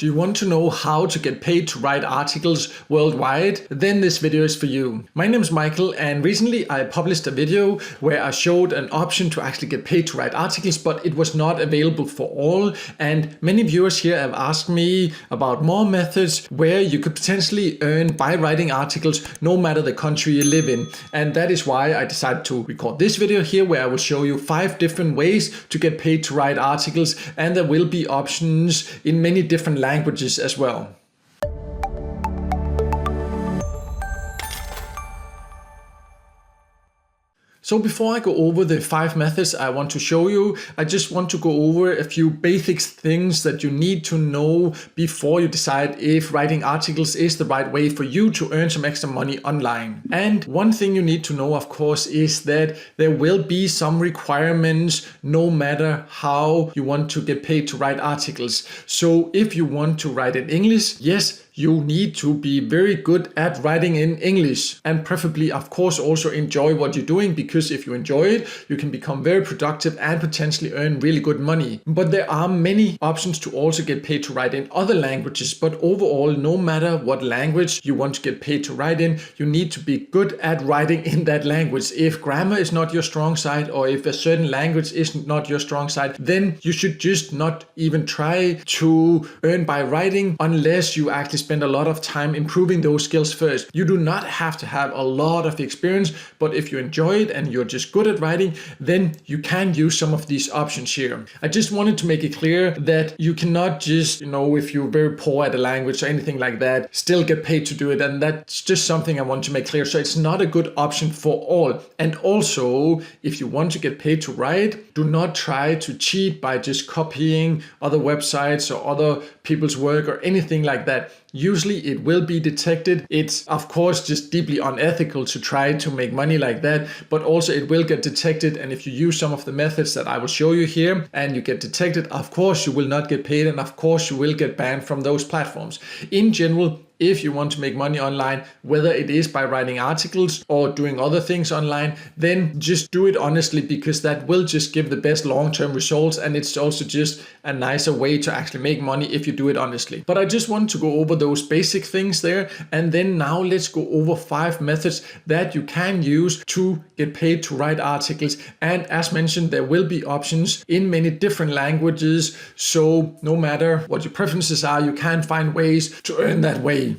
Do you want to know how to get paid to write articles worldwide? Then this video is for you. My name is Michael, and recently I published a video where I showed an option to actually get paid to write articles, but it was not available for all. And many viewers here have asked me about more methods where you could potentially earn by writing articles no matter the country you live in. And that is why I decided to record this video here, where I will show you 5 different ways to get paid to write articles, and there will be options in many different languages as well. So before I go over the 5 methods I want to show you, I just want to go over a few basic things that you need to know before you decide if writing articles is the right way for you to earn some extra money online. And one thing you need to know, of course, is that there will be some requirements no matter how you want to get paid to write articles. So if you want to write in English, yes, you need to be very good at writing in English, and preferably, of course, also enjoy what you're doing, because if you enjoy it, you can become very productive and potentially earn really good money. But there are many options to also get paid to write in other languages. But overall, no matter what language you want to get paid to write in, you need to be good at writing in that language. If grammar is not your strong side, or if a certain language is not your strong side, then you should just not even try to earn by writing unless you actually spend a lot of time improving those skills first. You do not have to have a lot of experience, but if you enjoy it and you're just good at writing, then you can use some of these options here. I just wanted to make it clear that you cannot just, if you're very poor at a language or anything like that, still get paid to do it. And that's just something I want to make clear. So it's not a good option for all. And also, if you want to get paid to write, do not try to cheat by just copying other websites or other people's work or anything like that. Usually it will be detected. It's of course just deeply unethical to try to make money like that, but also it will get detected. And if you use some of the methods that I will show you here and you get detected, of course you will not get paid, and of course you will get banned from those platforms. In general, if you want to make money online, whether it is by writing articles or doing other things online, then just do it honestly, because that will just give the best long-term results, and it's also just a nicer way to actually make money if you do it honestly. But I just want to go over those basic things there, and then now let's go over 5 methods that you can use to get paid to write articles. And as mentioned, there will be options in many different languages, so no matter what your preferences are, you can find ways to earn that way.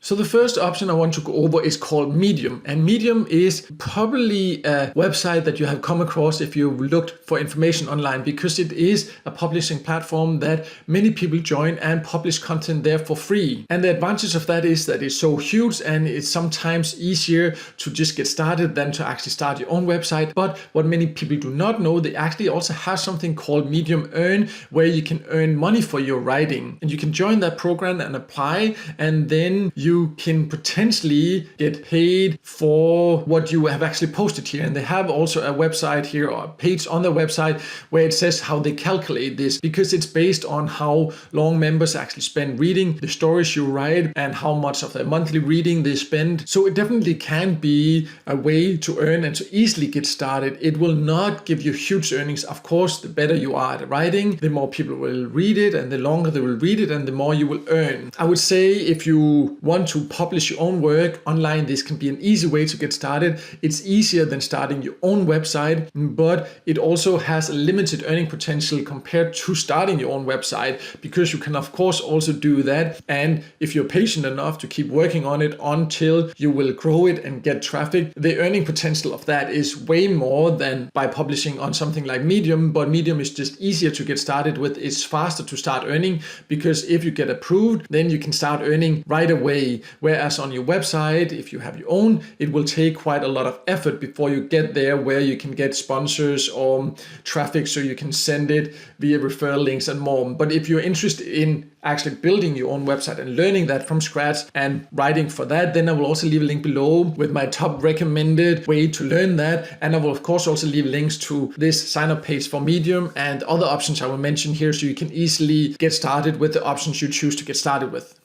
So the first option I want to go over is called Medium. And Medium is probably a website that you have come across if you've looked for information online, because it is a publishing platform that many people join and publish content there for free. And the advantage of that is that it's so huge, and it's sometimes easier to just get started than to actually start your own website. But what many people do not know, they actually also have something called Medium Earn, where you can earn money for your writing. And you can join that program and apply, and then you can potentially get paid for what you have actually posted here. And they have also a website here, or a page on their website, where it says how they calculate this, because it's based on how long members actually spend reading the stories you write and how much of their monthly reading they spend. So it definitely can be a way to earn and to easily get started. It will not give you huge earnings. Of course, the better you are at writing, the more people will read it, and the longer they will read it, and the more you will earn. I would say if you want to publish your own work online, this can be an easy way to get started. It's easier than starting your own website, but it also has a limited earning potential compared to starting your own website, because you can of course also do that. And if you're patient enough to keep working on it until you will grow it and get traffic, the earning potential of that is way more than by publishing on something like Medium. But Medium is just easier to get started with. It's faster to start earning, because if you get approved, then you can start earning right away. Whereas on your website, if you have your own, it will take quite a lot of effort before you get there where you can get sponsors or traffic, so you can send it via referral links and more. But if you're interested in actually building your own website and learning that from scratch and writing for that, then I will also leave a link below with my top recommended way to learn that. And I will of course also leave links to this sign up page for Medium and other options I will mention here, so you can easily get started with the options you choose to get started with.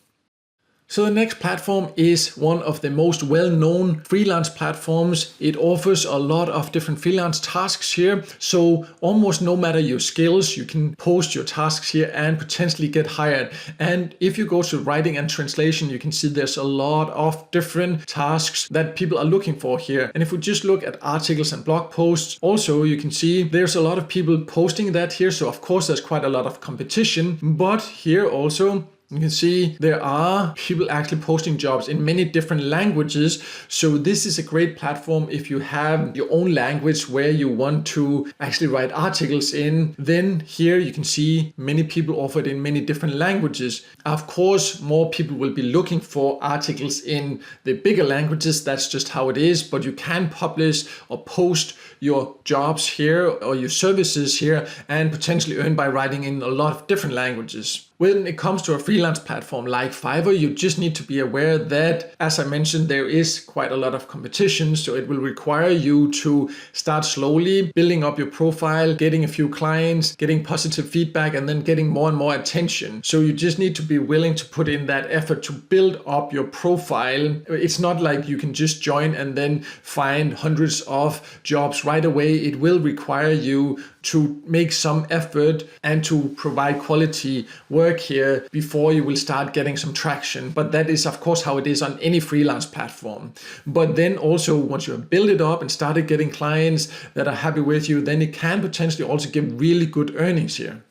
So the next platform is one of the most well-known freelance platforms. It offers a lot of different freelance tasks here. So almost no matter your skills, you can post your tasks here and potentially get hired. And if you go to writing and translation, you can see there's a lot of different tasks that people are looking for here. And if we just look at articles and blog posts, also you can see there's a lot of people posting that here. So of course there's quite a lot of competition, but here also you can see there are people actually posting jobs in many different languages. So this is a great platform if you have your own language where you want to actually write articles in. Then here you can see many people offer it in many different languages. Of course, more people will be looking for articles in the bigger languages. That's just how it is. But you can publish or post your jobs here or your services here and potentially earn by writing in a lot of different languages. When it comes to a freelance platform like Fiverr, you just need to be aware that, as I mentioned, there is quite a lot of competition. So it will require you to start slowly building up your profile, getting a few clients, getting positive feedback, and then getting more and more attention. So you just need to be willing to put in that effort to build up your profile. It's not like you can just join and then find hundreds of jobs right away. It will require you to make some effort and to provide quality work here before you will start getting some traction. But that is of course how it is on any freelance platform. But then also once you have built it up and started getting clients that are happy with you, then it can potentially also give really good earnings here.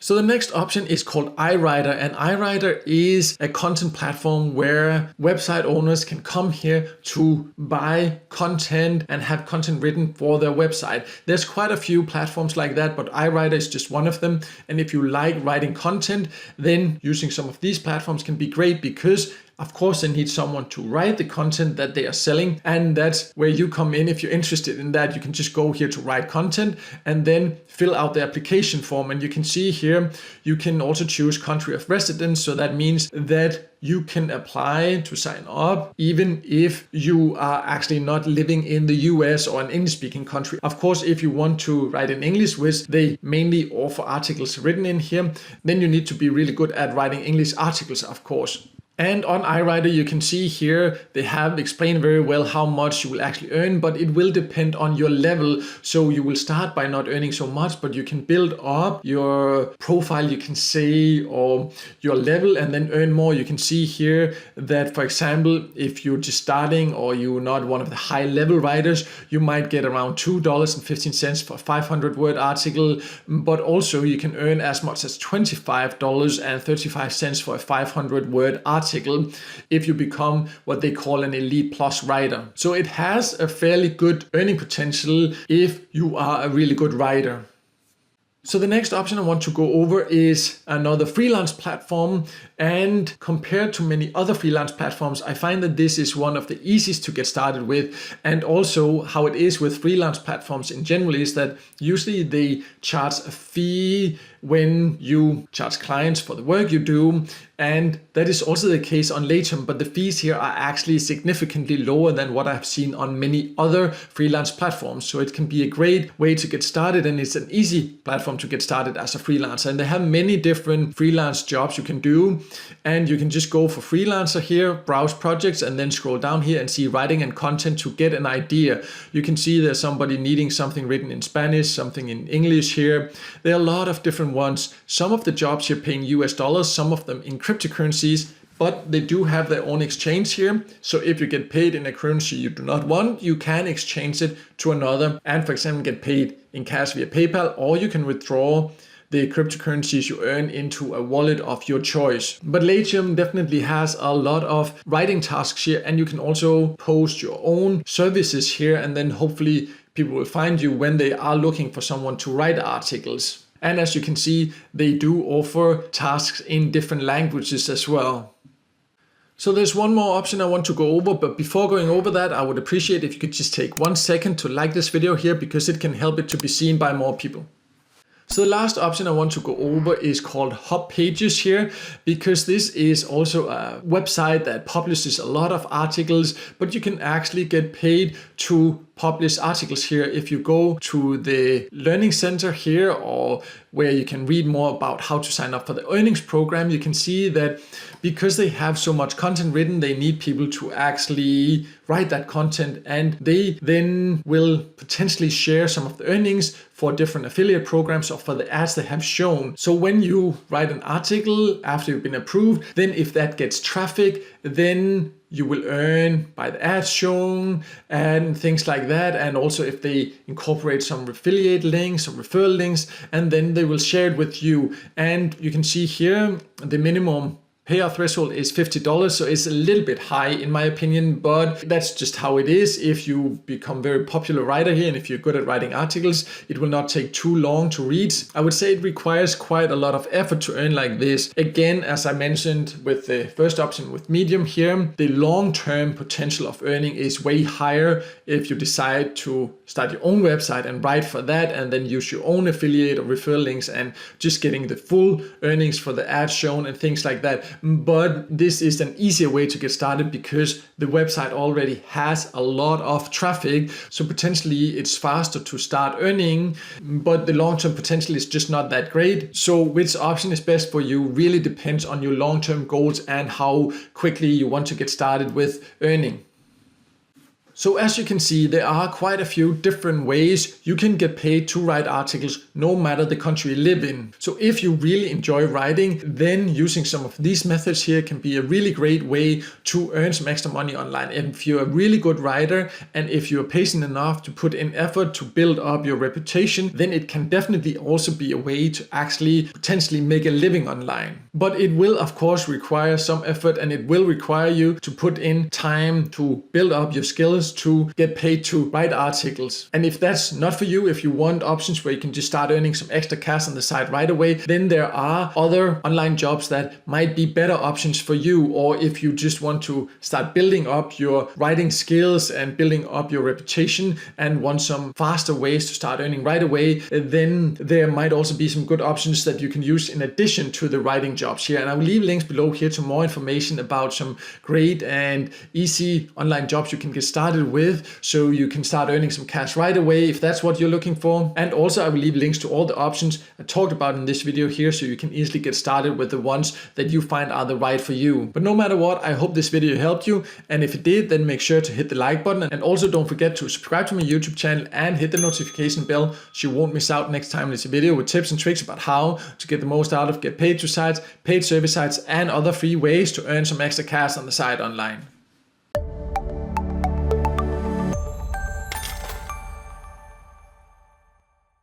So the next option is called iWriter, and iWriter is a content platform where website owners can come here to buy content and have content written for their website. There's quite a few platforms like that, but iWriter is just one of them. And if you like writing content, then using some of these platforms can be great because of course, they need someone to write the content that they are selling, and that's where you come in. If you're interested in that, you can just go here to write content and then fill out the application form. And you can see here, you can also choose country of residence. So that means that you can apply to sign up even if you are actually not living in the US or an English-speaking country. Of course, if you want to write in English, which they mainly offer articles written in here, then you need to be really good at writing English articles, of course. And on iWriter, you can see here, they have explained very well how much you will actually earn, but it will depend on your level. So you will start by not earning so much, but you can build up your profile, you can say, or your level and then earn more. You can see here that, for example, if you're just starting or you're not one of the high level writers, you might get around $2.15 for a 500 word article, but also you can earn as much as $25.35 for a 500 word article if you become what they call an elite plus writer. So it has a fairly good earning potential if you are a really good writer. So the next option I want to go over is another freelance platform, and compared to many other freelance platforms, I find that this is one of the easiest to get started with. And also how it is with freelance platforms in general is that usually they charge a fee when you charge clients for the work you do. And that is also the case on Lathem, but the fees here are actually significantly lower than what I've seen on many other freelance platforms. So it can be a great way to get started, and it's an easy platform to get started as a freelancer. And they have many different freelance jobs you can do, and you can just go for freelancer here, browse projects, and then scroll down here and see writing and content to get an idea. You can see there's somebody needing something written in Spanish, something in English here. There are a lot of different ones. Some of the jobs here paying US dollars, some of them in cryptocurrencies, but they do have their own exchange here. So if you get paid in a currency you do not want, you can exchange it to another and, for example, get paid in cash via PayPal, or you can withdraw the cryptocurrencies you earn into a wallet of your choice. But Lathem definitely has a lot of writing tasks here, and you can also post your own services here, and then hopefully people will find you when they are looking for someone to write articles. And as you can see, they do offer tasks in different languages as well. So there's one more option I want to go over, but before going over that, I would appreciate if you could just take 1 second to like this video here, because it can help it to be seen by more people. So the last option I want to go over is called Hub Pages here, because this is also a website that publishes a lot of articles, but you can actually get paid to publish articles here. If you go to the Learning Center here, or where you can read more about how to sign up for the earnings program, you can see that because they have so much content written, they need people to actually write that content, and they then will potentially share some of the earnings for different affiliate programs or for the ads they have shown. So when you write an article after you've been approved, then if that gets traffic, then you will earn by the ads shown and things like that. And also if they incorporate some affiliate links or referral links, and then they will share it with you. And you can see here the minimum payout threshold is $50, so it's a little bit high in my opinion, but that's just how it is. If you become very popular writer here, and if you're good at writing articles, it will not take too long to read. I would say it requires quite a lot of effort to earn like this. Again, as I mentioned with the first option with Medium here, the long-term potential of earning is way higher if you decide to start your own website and write for that, and then use your own affiliate or referral links and just getting the full earnings for the ads shown and things like that. But this is an easier way to get started because the website already has a lot of traffic. So potentially it's faster to start earning, but the long-term potential is just not that great. So which option is best for you really depends on your long-term goals and how quickly you want to get started with earning. So as you can see, there are quite a few different ways you can get paid to write articles no matter the country you live in. So if you really enjoy writing, then using some of these methods here can be a really great way to earn some extra money online. And if you're a really good writer, and if you're patient enough to put in effort to build up your reputation, then it can definitely also be a way to actually potentially make a living online. But it will of course require some effort, and it will require you to put in time to build up your skills to get paid to write articles. And if that's not for you, if you want options where you can just start earning some extra cash on the side right away, then there are other online jobs that might be better options for you. Or if you just want to start building up your writing skills and building up your reputation and want some faster ways to start earning right away, then there might also be some good options that you can use in addition to the writing jobs here. And I will leave links below here to more information about some great and easy online jobs you can get started with, so you can start earning some cash right away if that's what you're looking for. And also I will leave links to all the options I talked about in this video here, so you can easily get started with the ones that you find are the right for you. But no matter what, I hope this video helped you, and if it did, then make sure to hit the like button, and also don't forget to subscribe to my YouTube channel and hit the notification bell so you won't miss out next time there's a video with tips and tricks about how to get the most out of get paid to sites, paid service sites, and other free ways to earn some extra cash on the side online.